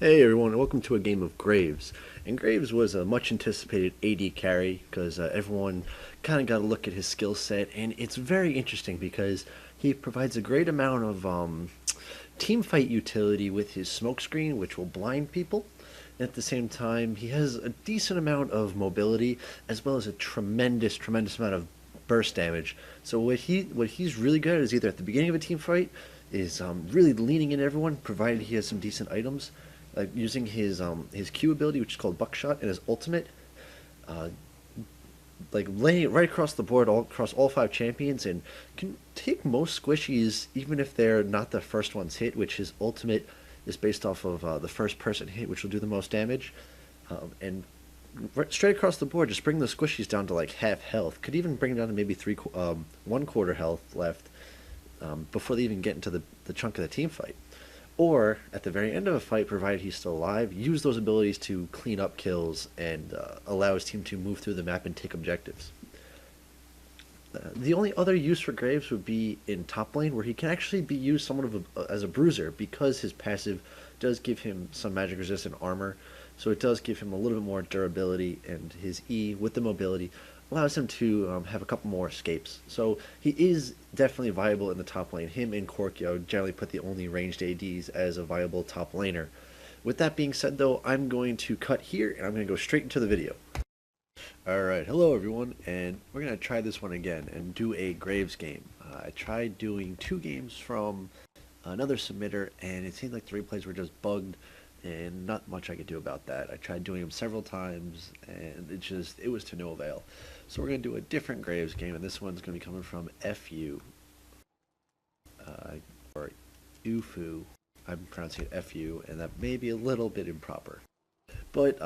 Hey everyone, welcome to a game of Graves. And Graves was a much anticipated AD carry because everyone kind of got a look at his skill set, and it's very interesting because he provides a great amount of team fight utility with his smokescreen, which will blind people. And at the same time, he has a decent amount of mobility as well as a tremendous amount of burst damage. So what he's really good at is either at the beginning of a team fight is really leaning in everyone, provided he has some decent items, like using his Q ability, which is called Buckshot, and his ultimate, uh, like laying it right across the board, all across all five champions, and can take most squishies, even if they're not the first ones hit. Which his ultimate is based off of the first person hit, which will do the most damage, and straight across the board, just bring the squishies down to like half health. Could even bring it down to maybe 1/4 health left before they even get into the chunk of the team fight. Or at the very end of a fight, provided he's still alive, use those abilities to clean up kills and allow his team to move through the map and take objectives. The only other use for Graves would be in top lane, where he can actually be used somewhat of as a bruiser because his passive does give him some magic resistant armor, so it does give him a little bit more durability, and his E with the mobility allows him to have a couple more escapes. So he is definitely viable in the top lane. Him and Corki, I would generally put the only ranged ADs as a viable top laner. With that being said, though, I'm going to cut here and I'm going to go straight into the video. Alright, hello everyone, and we're going to try this one again and do a Graves game. I tried doing 2 games from another submitter, and it seemed like the replays were just bugged, and not much I could do about that. I tried doing them several times, and it was to no avail. So we're going to do a different Graves game, and this one's going to be coming from FU, or UFU. I'm pronouncing it FU, and that may be a little bit improper. But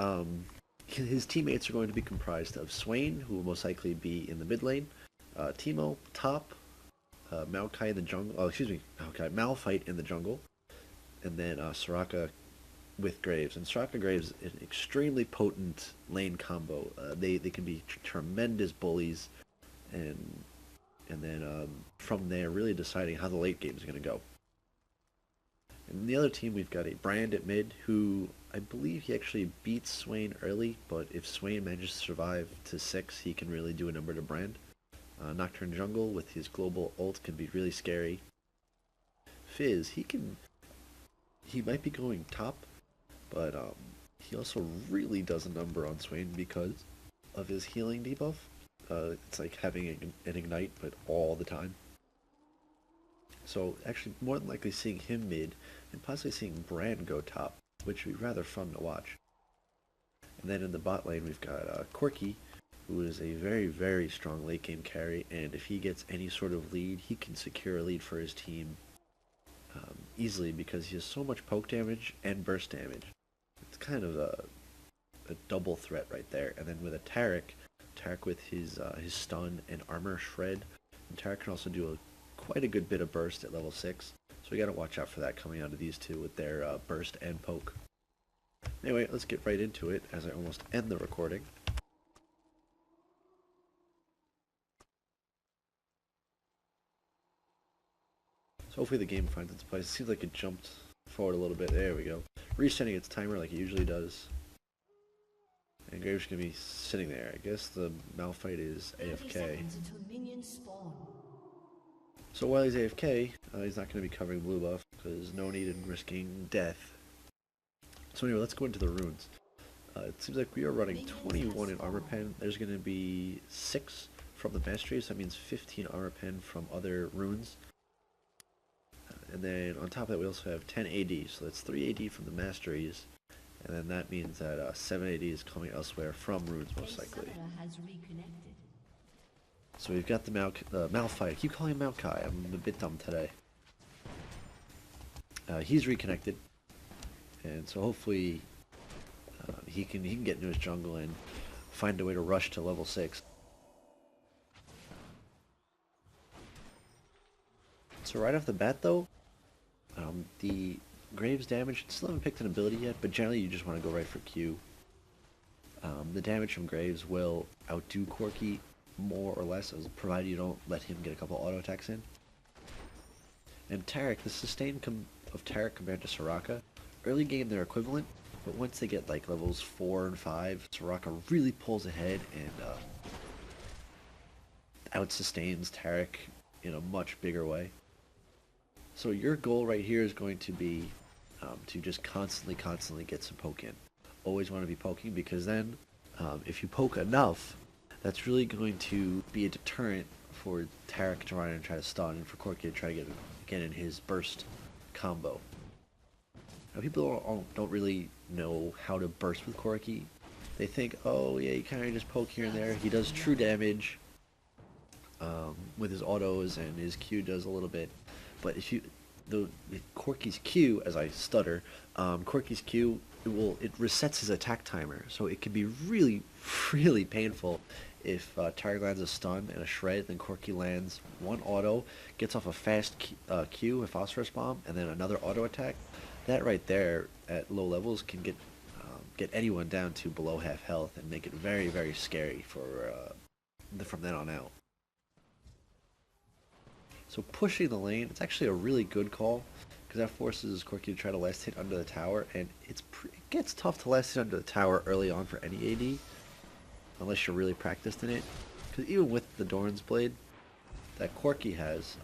his teammates are going to be comprised of Swain, who will most likely be in the mid lane, Teemo top, Maokai in the jungle. Oh, excuse me, Malphite in the jungle, and then Soraka with Graves. And Soraka Graves is an extremely potent lane combo. They can be tremendous bullies, and then from there really deciding how the late game is going to go. And the other team, we've got a Brand at mid, who I believe he actually beats Swain early, but if Swain manages to survive to 6, he can really do a number to Brand. Nocturne jungle with his global ult can be really scary. Fizz, he might be going top, but he also really does a number on Swain because of his healing debuff. It's like having an ignite, but all the time. So actually, more than likely seeing him mid, and possibly seeing Brand go top, which would be rather fun to watch. And then in the bot lane, we've got Corki, who is a very strong late game carry, and if he gets any sort of lead, he can secure a lead for his team easily because he has so much poke damage and burst damage. It's kind of a double threat right there. And then with a Taric with his stun and armor shred, and Taric can also do quite a good bit of burst at level 6. So we gotta watch out for that coming out of these two with their burst and poke. Anyway, let's get right into it as I almost end the recording. So hopefully the game finds its place. It seems like it jumped forward a little bit. There we go. Resetting its timer like it usually does. And Graves gonna be sitting there. I guess the Malphite is AFK. So while he's AFK, he's not going to be covering blue buff, because no need in risking death. So anyway, let's go into the runes. It seems like we are running 21 in armor pen. There's going to be 6 from the mastery, so that means 15 armor pen from other runes. And then on top of that, we also have 10 AD, so that's 3 AD from the masteries. And then that means that 7 AD is coming elsewhere from runes, most likely. So we've got the Malphite. I keep calling him Maokai. I'm a bit dumb today. He's reconnected, and so hopefully he can get into his jungle and find a way to rush to level 6. So right off the bat, though, the Graves damage, still haven't picked an ability yet, but generally you just want to go right for Q. The damage from Graves will outdo Corki more or less, as provided you don't let him get a couple auto attacks in. And Taric, the sustain of Taric compared to Soraka early game they're equivalent, but once they get like levels 4 and 5, Soraka really pulls ahead and out-sustains Tarek in a much bigger way. So your goal right here is going to be to just constantly get some poke in. Always want to be poking because then if you poke enough, that's really going to be a deterrent for Tarek to run and try to stun, and for Corki to try to get in his burst combo. Now people don't really know how to burst with Corki. They think, oh yeah, you kind of just poke here and there. He does true damage with his autos, and his Q does a little bit. But if you, with Corki's Q, as I stutter, Corki's Q, it resets his attack timer, so it can be really painful if Tarek lands a stun and a shred, then Corki lands one auto, gets off a fast Q, a phosphorus bomb, and then another auto attack. That right there at low levels can get anyone down to below half health and make it very scary for from then on out. So pushing the lane, it's actually a really good call because that forces Corki to try to last hit under the tower, and it gets tough to last hit under the tower early on for any AD unless you're really practiced in it. Because even with the Doran's Blade that Corki has,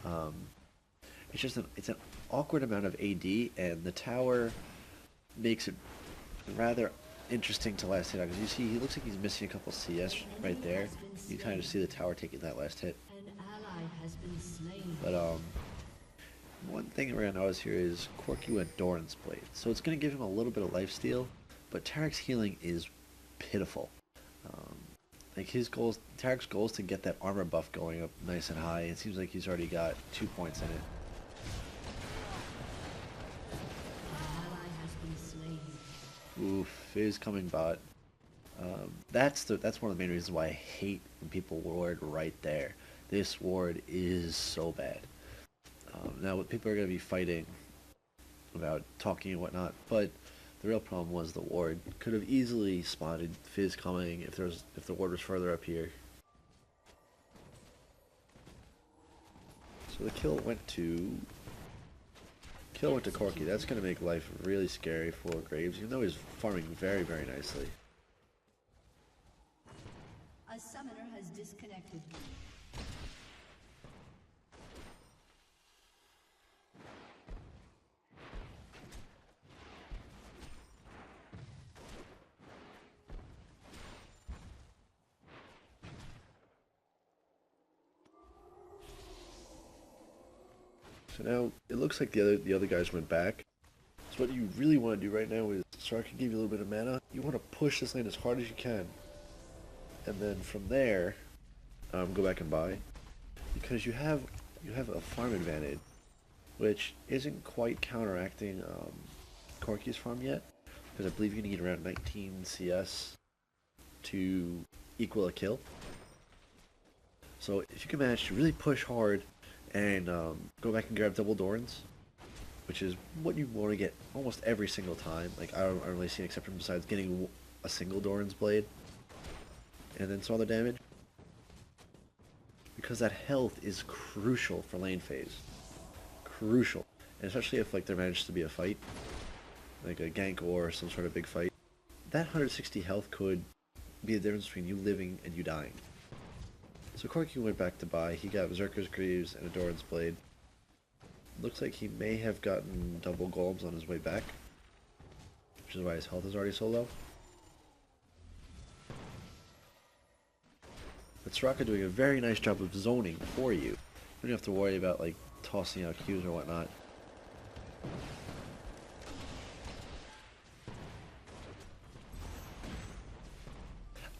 it's an awkward amount of AD, and the tower makes it rather interesting to last hit on. Because you see, he looks like he's missing a couple CS right there. You kind of see the tower taking that last hit. But one thing we're gonna notice here is Corki went Doran's Blade, so it's gonna give him a little bit of lifesteal, but Tarek's healing is pitiful. Like Tarek's goal is to get that armor buff going up nice and high. It seems like he's already got 2 points in it. Oof, Fizz coming bot. That's one of the main reasons why I hate when people ward right there. This ward is so bad. Now, what people are going to be fighting about talking and whatnot, but the real problem was the ward. Could have easily spotted Fizz coming if the ward was further up here. So the kill went to Corki. That's going to make life really scary for Graves, even though he's farming very nicely. A summoner has disconnected. So now it looks like the other guys went back. So what you really want to do right now is Soraka can give you a little bit of mana. You want to push this lane as hard as you can, and then from there, go back and buy, because you have a farm advantage, which isn't quite counteracting Corki's farm yet, because I believe you need around 19 CS to equal a kill. So if you can manage to really push hard and go back and grab double Dorans, which is what you want to get almost every single time. Like, I don't really see an exception besides getting a single Doran's Blade and then some other damage, because that health is crucial for lane phase. Crucial. And especially if like there manages to be a fight, like a gank or some sort of big fight. That 160 health could be the difference between you living and you dying. So Corki went back to buy. He got Berserker's Greaves and a Doran's Blade. Looks like he may have gotten double golems on his way back, which is why his health is already so low. But Soraka doing a very nice job of zoning for you. You don't have to worry about like tossing out Qs or whatnot.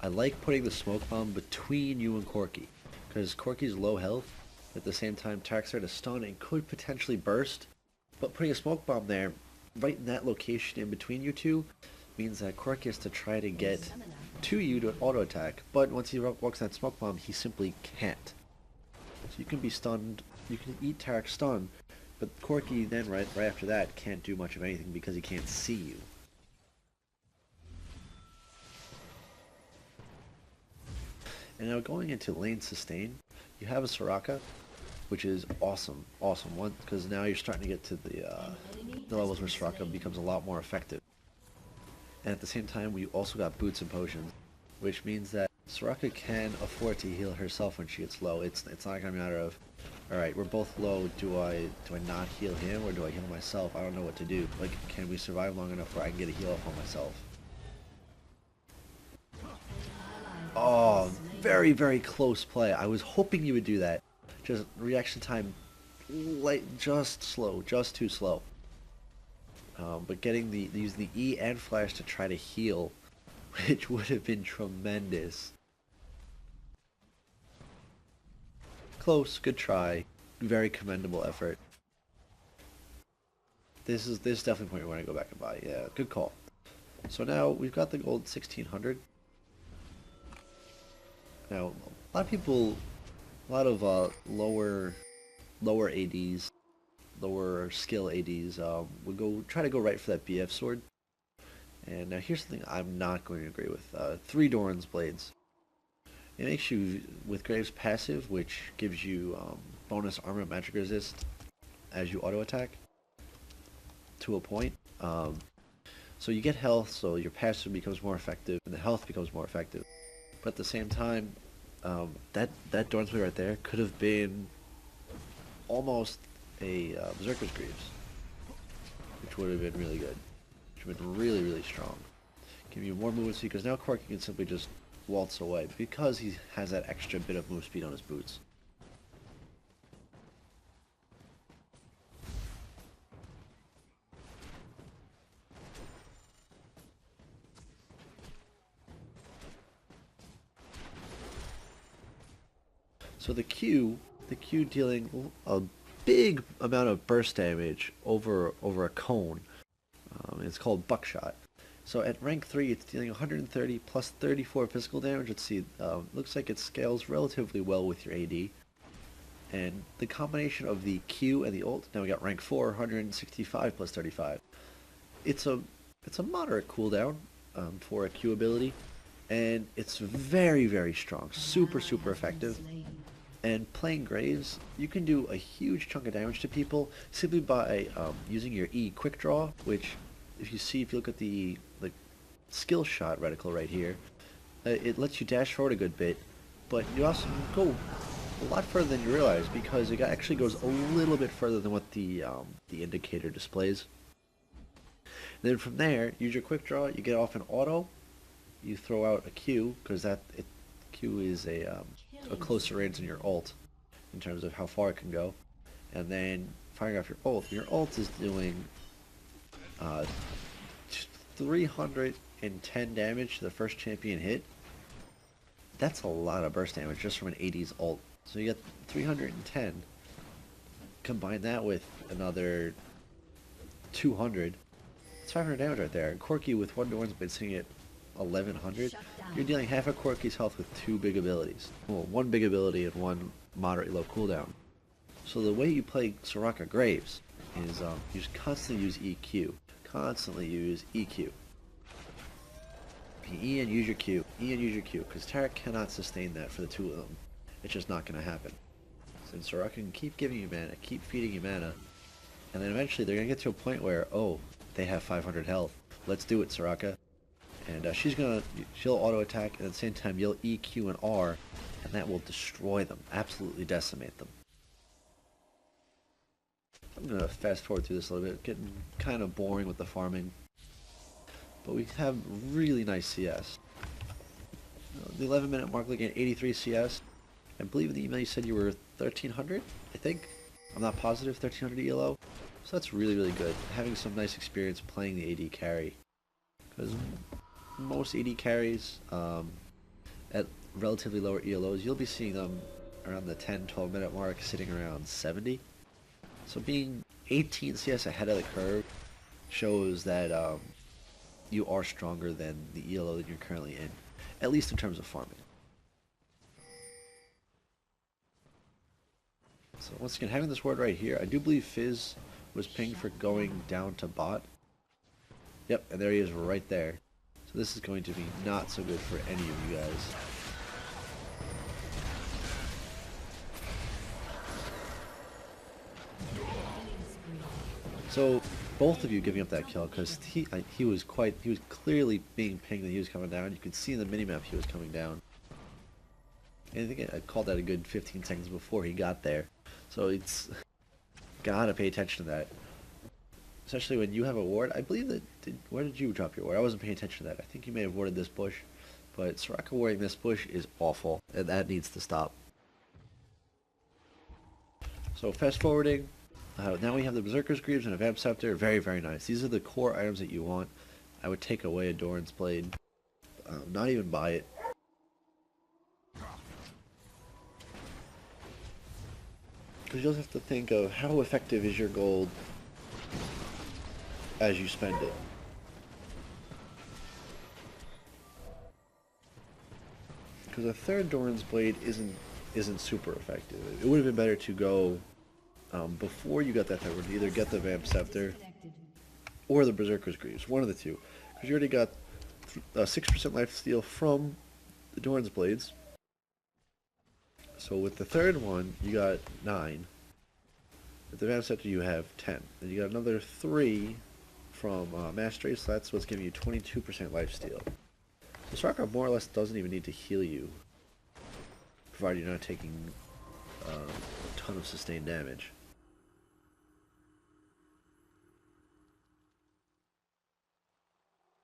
I like putting the smoke bomb between you and Corki, because Corki's low health. At the same time, Tarek's there to stun and could potentially burst, but putting a smoke bomb there, right in that location in between you two, means that Corki has to try to get to you to auto attack, but once he walks that smoke bomb, he simply can't. So you can be stunned, you can eat Tarek's stun, but Corki then right after that can't do much of anything because he can't see you. And now going into lane sustain, you have a Soraka, which is awesome one, because now you're starting to get to the levels where Soraka becomes a lot more effective. And at the same time, we also got boots and potions, which means that Soraka can afford to heal herself when she gets low. It's not gonna be a matter of, all right, we're both low. Do I not heal him or do I heal myself? I don't know what to do. Like, can we survive long enough where I can get a heal up on myself? Oh, very, very close play. I was hoping you would do that. Just reaction time, just slow, just too slow. But getting using the E and flash to try to heal, which would have been tremendous. Close, good try, very commendable effort. This is definitely a point where I go back and buy. Yeah, good call. So now we've got the gold 1600. Now a lot of people, a lot of lower ADs, lower skill ADs would try to go right for that BF sword. And now here's something I'm not going to agree with. 3 Doran's Blades. It makes you, with Graves passive, which gives you bonus armor and magic resist as you auto attack to a point. So you get health, so your passive becomes more effective, and the health becomes more effective. But at the same time, that Doran's Blade right there could have been almost a Berserker's Greaves, which would have been really good. Which would have been really, really strong. Give you more movement speed, because now Corky can simply just waltz away, because he has that extra bit of move speed on his boots. So the Q dealing a big amount of burst damage over a cone. It's called Buckshot. So at rank 3, it's dealing 130 plus 34 physical damage. Let's see, looks like it scales relatively well with your AD. And the combination of the Q and the ult, now we got rank 4, 165 plus 35. It's a moderate cooldown for a Q ability, and it's very, very strong, super effective. And playing Graves, you can do a huge chunk of damage to people simply by using your E quick draw, which if you look at the skill shot reticle right here, it lets you dash forward a good bit, but you also go a lot further than you realize, because it actually goes a little bit further than what the indicator displays. And then from there, use your quick draw, you get off an auto, you throw out a Q, because Q is a closer range than your ult in terms of how far it can go, and then firing off your ult. Your ult is doing 310 damage to the first champion hit. That's a lot of burst damage just from an 80's ult. So you get 310. Combine that with another 200. It's 500 damage right there. And Corky with one Doran's Blade sitting at 1100. You're dealing half of Corky's health with 2 big abilities. Well, 1 big ability and 1 moderately low cooldown. So the way you play Soraka Graves is you just constantly use EQ. Constantly use EQ. E and use your Q. E and use your Q. Because Tarek cannot sustain that for the 2 of them. It's just not going to happen. Since Soraka can keep giving you mana, keep feeding you mana, and then eventually they're going to get to a point where, oh, they have 500 health. Let's do it, Soraka. And she'll auto attack, and at the same time you'll E, Q, and R, and that will destroy them, absolutely decimate them. I'm going to fast forward through this a little bit, getting kind of boring with the farming. But we have really nice CS. The 11-minute mark looking at 83 CS. I believe in the email you said you were 1300, I think. I'm not positive, 1300 ELO. So that's really, really good. Having some nice experience playing the AD carry. Because most AD carries at relatively lower ELOs, you'll be seeing them around the 10-12 minute mark, sitting around 70. So being 18 CS ahead of the curve shows that you are stronger than the ELO that you're currently in, at least in terms of farming. So once again, having this ward right here, I do believe Fizz was pinged for going down to bot. Yep, and there he is right there. So this is going to be not so good for any of you guys. So both of you giving up that kill because he was clearly being pinged that he was coming down. You could see in the minimap he was coming down. And I think I called that a good 15 seconds before he got there. So it's gotta pay attention to that. Especially when you have a ward. I believe that where did you drop your ward? I wasn't paying attention to that. I think you may have warded this bush. But Soraka warding this bush is awful, and that needs to stop. So fast forwarding, now we have the Berserker's Greaves and a Vamp Scepter. Very, very nice. These are the core items that you want. I would take away a Doran's Blade. Not even buy it. Because you'll have to think of how effective is your gold as you spend it. Because a third Doran's Blade isn't super effective. It would have been better to go before you got that third one, either get the Vamp Scepter or the Berserker's Greaves, one of the two. Because you already got 6% life steal from the Doran's Blades. So with the third one, you got 9. With the Vamp Scepter, you have 10. And you got another 3 from Mastery, so that's what's giving you 22% life steal. So Soraka more or less doesn't even need to heal you, provided you're not taking a ton of sustained damage.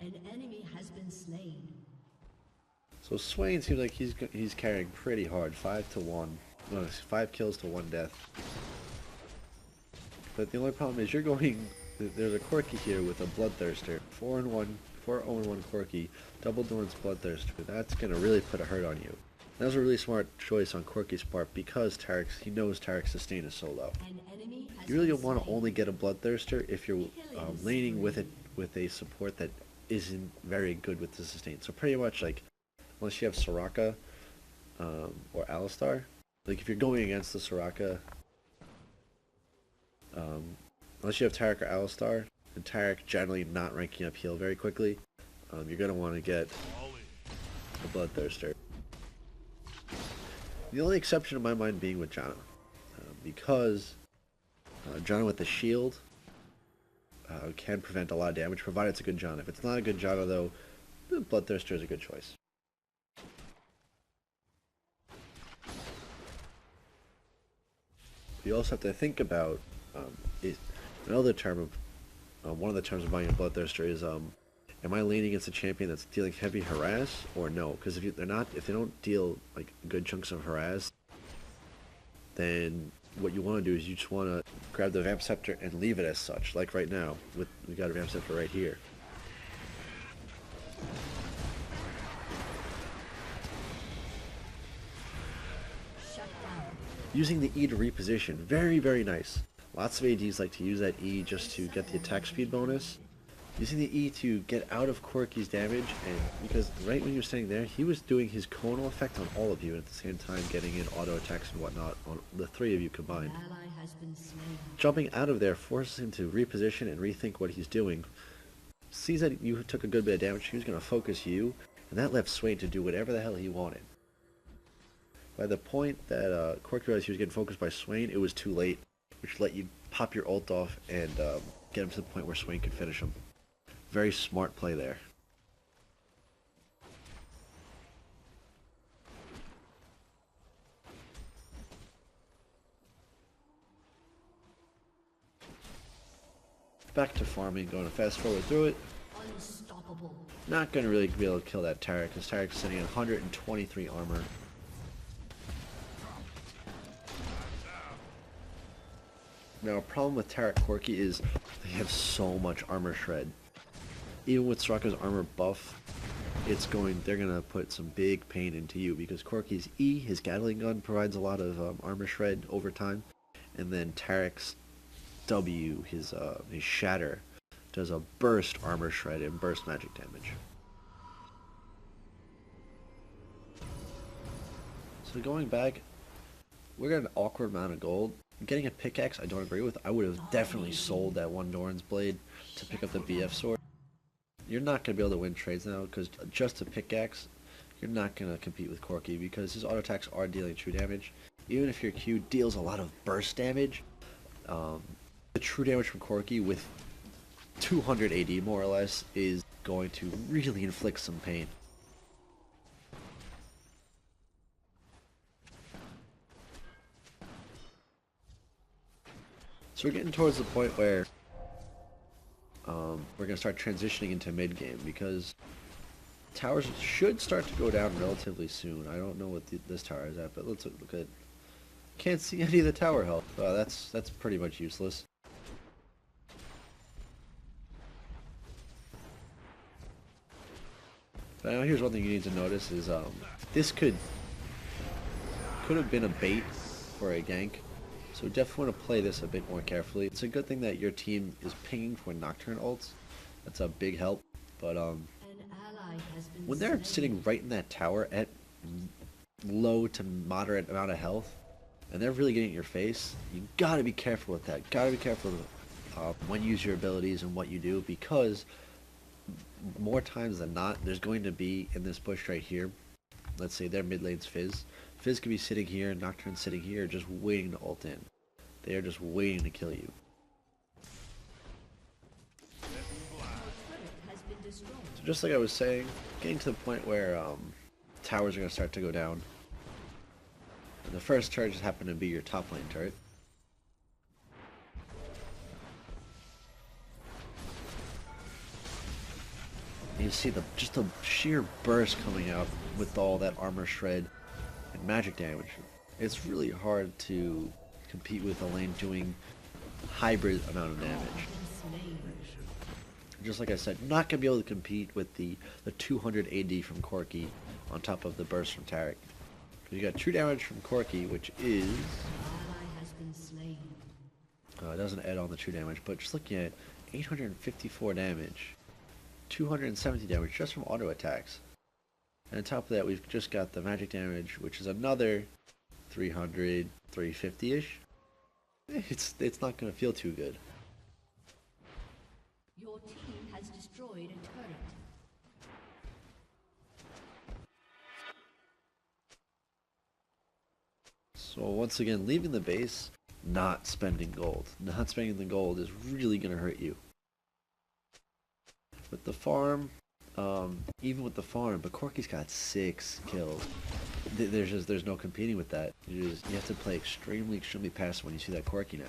An enemy has been slain. So Swain seems like he's carrying pretty hard, 5 to 1, no, 5 kills to 1 death. But the only problem is you're going. There's a Corki here with a Bloodthirster, 4-1 Corki, double Doran's Bloodthirster. That's gonna really put a hurt on you. That was a really smart choice on Corki's part because he knows Tarek's sustain is so low. You really don't want to only get a Bloodthirster if you're laning with a support that isn't very good with the sustain. So pretty much like, unless you have Soraka or Alistar, like if you're going against the Soraka, unless you have Tarek or Alistar, and Tarek generally not ranking up heal very quickly, you're going to want to get a Bloodthirster. The only exception in my mind being with Janna, because Janna with the shield can prevent a lot of damage, provided it's a good Janna. If it's not a good Janna though, the Bloodthirster is a good choice. You also have to think about another term of one of the terms of buying a Bloodthirster is am I leaning against a champion that's dealing heavy harass or no? Because if they don't deal like good chunks of harass, then what you want to do is you just want to grab the Vamp Scepter and leave it as such. Like right now, we got a Vamp Scepter right here. Using the E to reposition, very, very nice. Lots of ADs like to use that E just to get the attack speed bonus. Using the E to get out of Corki's damage, and because right when you're standing there, he was doing his conal effect on all of you, and at the same time getting in auto attacks and whatnot on the 3 of you combined. Jumping out of there forces him to reposition and rethink what he's doing. Sees that you took a good bit of damage, he was going to focus you, and that left Swain to do whatever the hell he wanted. By the point that Corki realized he was getting focused by Swain, it was too late, which let you pop your ult off and get him to the point where Swain could finish him. Very smart play there. Back to farming, going to fast forward through it. Unstoppable. Not going to really be able to kill that Tarek, because Tarek's sitting at 123 armor. Now, a problem with Tarek Corki is they have so much armor shred. Even with Soraka's armor buff, they're gonna put some big pain into you because Corki's E, his Gatling gun, provides a lot of armor shred over time, and then Tarek's W, his Shatter, does a burst armor shred and burst magic damage. So going back, we're at an awkward amount of gold. Getting a pickaxe I don't agree with. I would have definitely sold that one Doran's Blade to pick up the BF sword. You're not going to be able to win trades now because just a pickaxe, you're not going to compete with Corki because his auto attacks are dealing true damage. Even if your Q deals a lot of burst damage, the true damage from Corki with 200 AD more or less is going to really inflict some pain. So we're getting towards the point where we're going to start transitioning into mid-game because towers should start to go down relatively soon. I don't know what this tower is at, but let's look at... Can't see any of the tower health. That's pretty much useless. But now here's one thing you need to notice is this could have been a bait for a gank. So definitely want to play this a bit more carefully. It's a good thing that your team is pinging for Nocturne ults. That's a big help. But when they're sitting right in that tower at low to moderate amount of health, and they're really getting in your face, you gotta be careful with that. Gotta be careful when you use your abilities and what you do, because more times than not, there's going to be in this bush right here. Let's say their mid lane's Fizz. Fizz could be sitting here, Nocturne's sitting here, just waiting to ult in. They are just waiting to kill you. So just like I was saying, getting to the point where towers are going to start to go down. And the first charges happen to be your top lane turret. You see just the sheer burst coming out with all that armor shred and magic damage. It's really hard to compete with a lane doing hybrid amount of damage. Just like I said, not gonna be able to compete with the 200 AD from Corki on top of the burst from Taric. You got true damage from Corki, which is it doesn't add on the true damage, but just looking at 854 damage. 270 damage just from auto attacks. And on top of that, we've just got the magic damage, which is another 300, 350-ish. It's not going to feel too good. Your team has destroyed a turret. So once again, leaving the base, not spending gold. Not spending the gold is really going to hurt you. With the farm, even with the farm, but Corki's got 6 kills. There's no competing with that. You have to play extremely passive when you see that Corki now.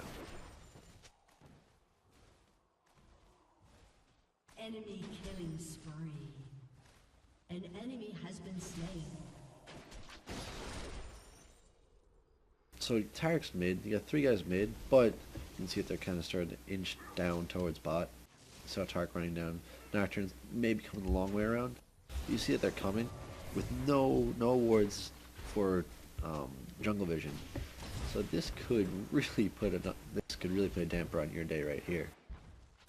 Enemy killing spree. An enemy has been slain. So Taric's mid. You got 3 guys mid, but you can see that they're kind of starting to inch down towards bot. Saw Taric running down. Nocturne's maybe coming the long way around. You see that they're coming with no wards for jungle vision. So this could really put a damper on your day right here.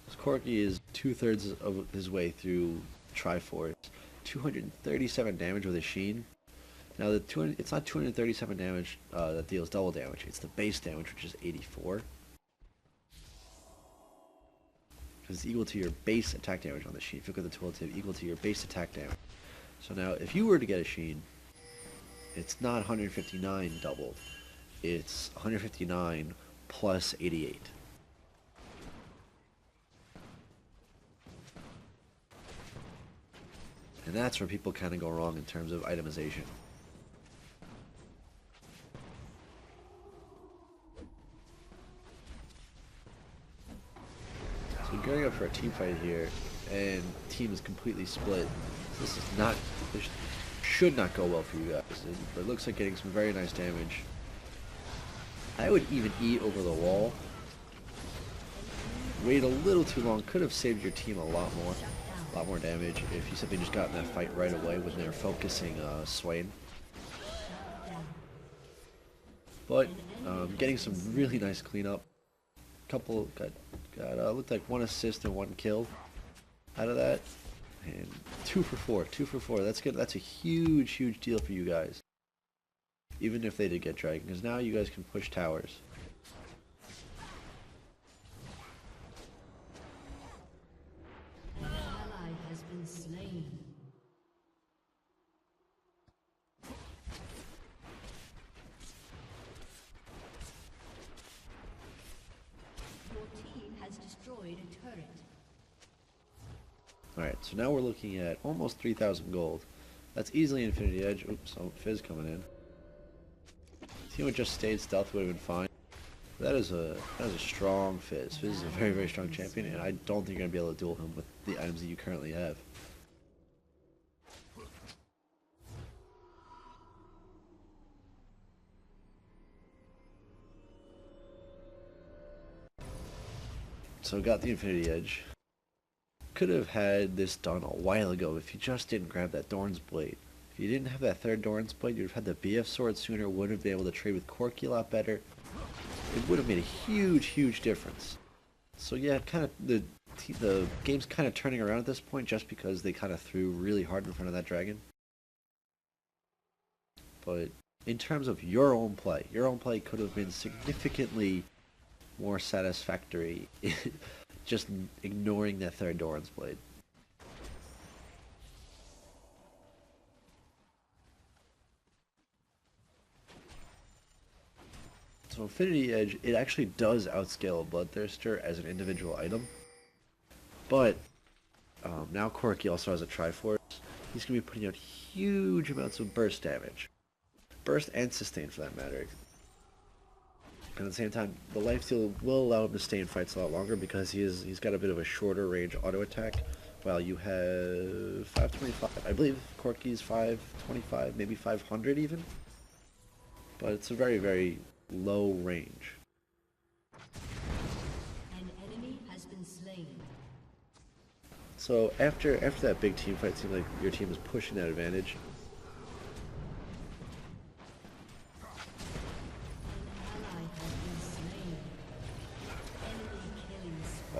This Corki is 2/3 of his way through Triforce. 237 damage with a Sheen. Now it's not 237 damage that deals double damage. It's the base damage, which is 84. It's equal to your base attack damage on the Sheen. If you look at the tooltip, equal to your base attack damage. So now, if you were to get a Sheen, it's not 159 double. It's 159 plus 88. And that's where people kind of go wrong in terms of itemization. So you're going up for a team fight here, and the team is completely split. This should not go well for you guys. It looks like getting some very nice damage. I would even eat over the wall. Wait a little too long. Could have saved your team a lot more damage if you simply just got in that fight right away when they were focusing Swain. But getting some really nice cleanup. Couple got looked like 1 assist and 1 kill out of that, and 2 for 4. 2 for 4. That's good. That's a huge deal for you guys. Even if they did get dragon, because now you guys can push towers. An ally has been slain. Your team Alright, so now we're looking at almost 3,000 gold. That's easily Infinity Edge. Oops, oh, Fizz coming in. If he would just stayed stealth, would have been fine. That is a strong Fizz. Fizz is a very, very strong champion, and I don't think you're going to be able to duel him with the items that you currently have. So got the Infinity Edge. Could have had this done a while ago if you just didn't grab that Dorn's Blade. If you didn't have that third Dorn's Blade, you'd have had the BF sword sooner, would have been able to trade with Corki a lot better. It would have made a huge, huge difference. So yeah, kind of the game's kind of turning around at this point just because they kind of threw really hard in front of that dragon. But in terms of your own play could have been significantly more satisfactory just ignoring that third Doran's Blade. So Infinity Edge, it actually does outscale a Bloodthirster as an individual item, but now Corki also has a Triforce. He's going to be putting out huge amounts of burst damage. Burst and sustain for that matter. And at the same time, the life steal will allow him to stay in fights a lot longer because he's got a bit of a shorter range auto attack, while you have 525. I believe Corki's 525, maybe 500 even. But it's a very, very low range. An enemy has been slain. So after that big team fight, it seemed like your team was pushing that advantage.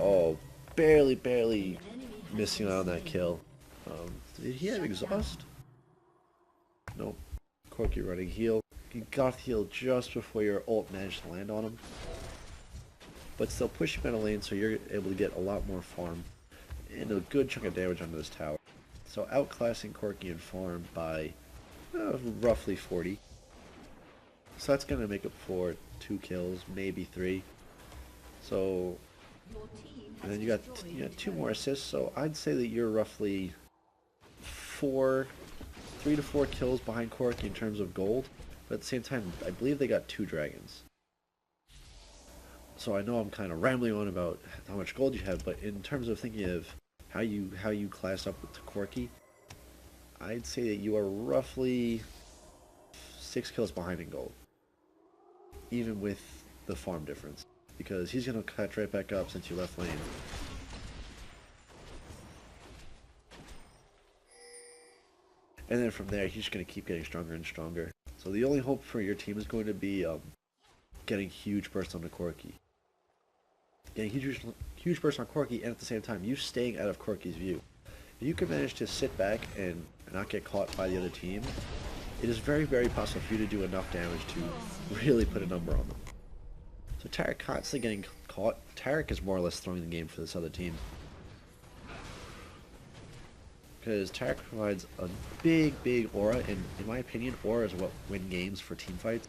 Oh, barely missing out on that kill. Did he have exhaust? Nope. Corki running heal. He got healed just before your ult managed to land on him. But still push him out of lane so you're able to get a lot more farm and a good chunk of damage onto this tower. So outclassing Corki in farm by roughly 40. So that's going to make up for 2 kills, maybe 3. So, and then you got 2 more assists, so I'd say that you're roughly 3 to 4 kills behind Corki in terms of gold. But at the same time, I believe they got 2 dragons. So I know I'm kind of rambling on about how much gold you have, but in terms of thinking of how you class up to Corki, I'd say that you are roughly 6 kills behind in gold, even with the farm difference, because he's going to catch right back up since you left lane. And then from there, he's just going to keep getting stronger and stronger. So the only hope for your team is going to be getting huge bursts on the Corki. Getting huge bursts on Corki, and at the same time, you staying out of Corki's view. If you can manage to sit back and not get caught by the other team, it is very, very possible for you to do enough damage to really put a number on them. So Taric constantly getting caught. Taric is more or less throwing the game for this other team. Because Taric provides a big, big aura, and in my opinion, aura is what win games for team fights.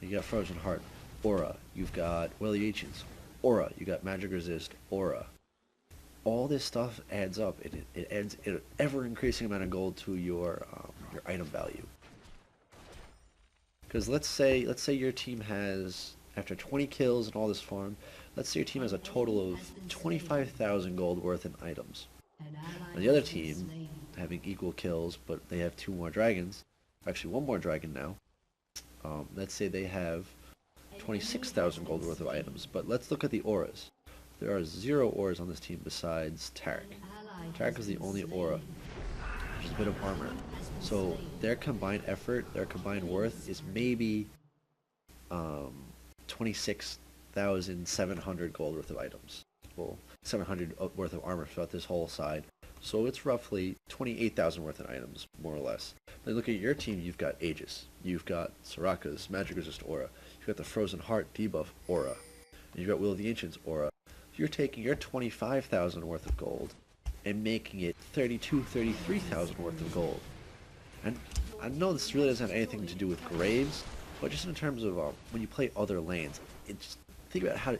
You got Frozen Heart, aura. You've got Will the Ancients, aura. You got Magic Resist, aura. All this stuff adds up. It adds an ever-increasing amount of gold to your item value. Because let's say your team has, after 20 kills and all this farm, let's say your team has a total of 25,000 gold worth in items. And the other team, having equal kills, but they have 2 more dragons, actually 1 more dragon now, let's say they have 26,000 gold worth of items, but let's look at the auras. There are 0 auras on this team besides Taric. Taric is the only aura, which is a bit of armor. So their combined effort, their combined worth is maybe 26,700 gold worth of items. Well, 700 worth of armor throughout this whole side. So it's roughly 28,000 worth of items, more or less. Then look at your team, you've got Aegis. You've got Soraka's Magic Resist aura. You've got the Frozen Heart debuff aura. And you've got Will of the Ancients aura. You're taking your 25,000 worth of gold and making it 33,000 worth of gold. And I know this really doesn't have anything to do with Graves, but just in terms of when you play other lanes, think about how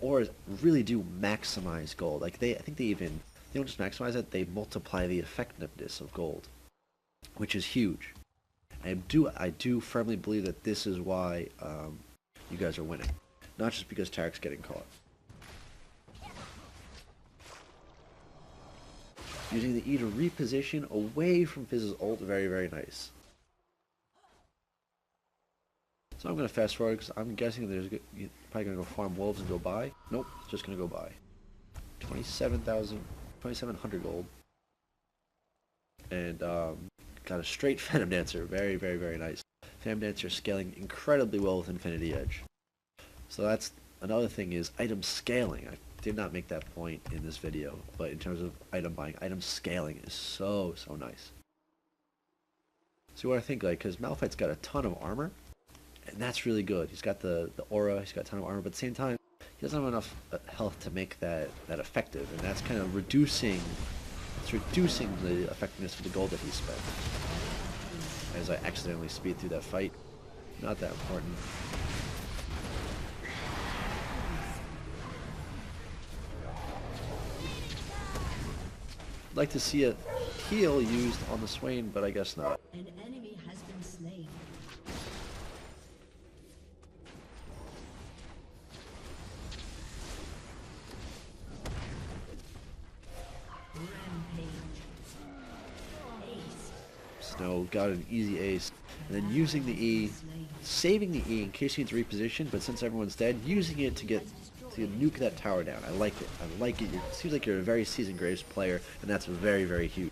auras really do maximize gold. Like I think they even they don't just maximize it, they multiply the effectiveness of gold, which is huge. I do firmly believe that this is why you guys are winning, not just because Tarek's getting caught. Using the E to reposition away from Fizz's ult, very, very nice. So I'm going to fast forward because I'm guessing you're probably going to go farm wolves and go buy. Nope, just going to go buy. 2,700 gold. And got a straight Phantom Dancer. Very, very, very nice. Phantom Dancer scaling incredibly well with Infinity Edge. So that's another thing is item scaling. I did not make that point in this video, but in terms of item buying, item scaling is so, so nice. See what I think, like, because Malphite's got a ton of armor, and that's really good. He's got the aura, he's got a ton of armor, but at the same time, he doesn't have enough health to make that effective, and that's kind of reducing the effectiveness of the gold that he spent. As I accidentally speed through that fight. Not that important. I'd like to see a heal used on the Swain, but I guess not. An enemy has been slain. Rampage. Ace. Snow got an easy ace. And then using the E, saving the E in case you need to reposition, but since everyone's dead, using it to nuke that tower down. I like it. I like it. It seems like you're a very seasoned Graves player, and that's very, very huge.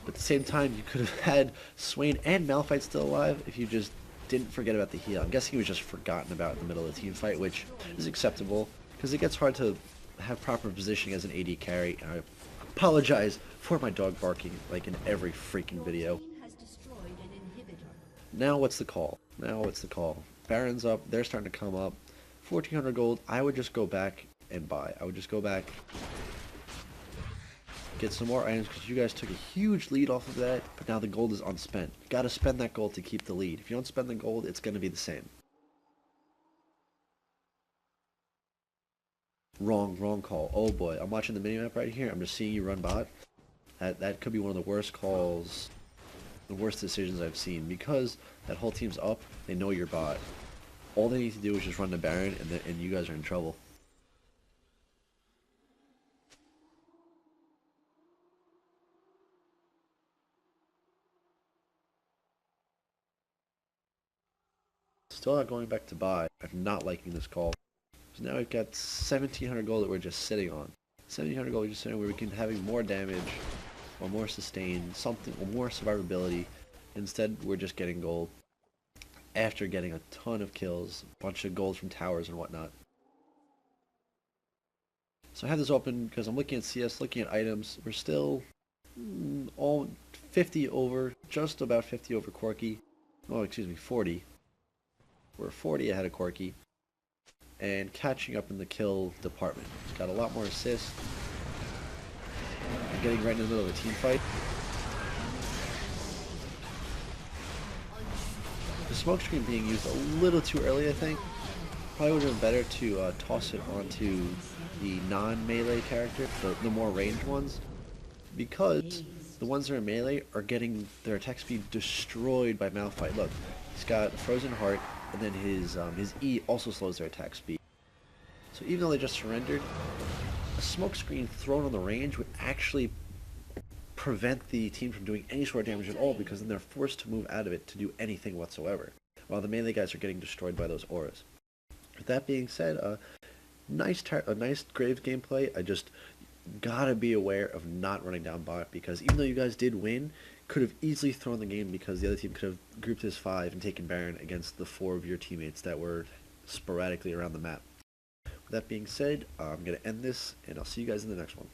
But at the same time, you could have had Swain and Malphite still alive if you just didn't forget about the heal. I'm guessing he was just forgotten about in the middle of the team fight, which is acceptable, because it gets hard to have proper positioning as an AD carry. And I apologize for my dog barking, like in every freaking video. Team has destroyed an inhibitor. Now what's the call? Baron's up, they're starting to come up. 1,400 gold, I would just go back and buy. I would just go back, get some more items, because you guys took a huge lead off of that, but now the gold is unspent. You gotta spend that gold to keep the lead. If you don't spend the gold, it's gonna be the same. Wrong call. Oh boy, I'm watching the minimap right here. I'm just seeing you run bot. That could be one of the worst calls, the worst decisions I've seen, because that whole team's up, they know you're bot. All they need to do is just run the Baron, and you guys are in trouble. Still not going back to buy. I'm not liking this call. So now we've got 1,700 gold that we're just sitting on. 1,700 gold we're just sitting where we can having more damage, or more sustain, something, or more survivability. Instead, we're just getting gold. After getting a ton of kills, a bunch of gold from towers and whatnot. So I have this open because I'm looking at CS, looking at items. We're still all 50 over, just about 50 over Corki. Oh, excuse me, 40. We're 40 ahead of Corki. And catching up in the kill department. He's got a lot more assists. I'm getting right in the middle of a team fight. The smoke screen being used a little too early, I think. Probably would have been better to toss it onto the non-melee character, the more ranged ones, because the ones that are melee are getting their attack speed destroyed by Malphite. Look, he's got Frozen Heart, and then his E also slows their attack speed. So even though they just surrendered, a smoke screen thrown on the range would actually prevent the team from doing any sort of damage at all, because then they're forced to move out of it to do anything whatsoever, while the melee guys are getting destroyed by those auras. With that being said, a nice Graves gameplay. I just gotta be aware of not running down bot, because even though you guys did win, could have easily thrown the game, because the other team could have grouped as 5 and taken Baron against the 4 of your teammates that were sporadically around the map. With that being said, I'm gonna end this, and I'll see you guys in the next one.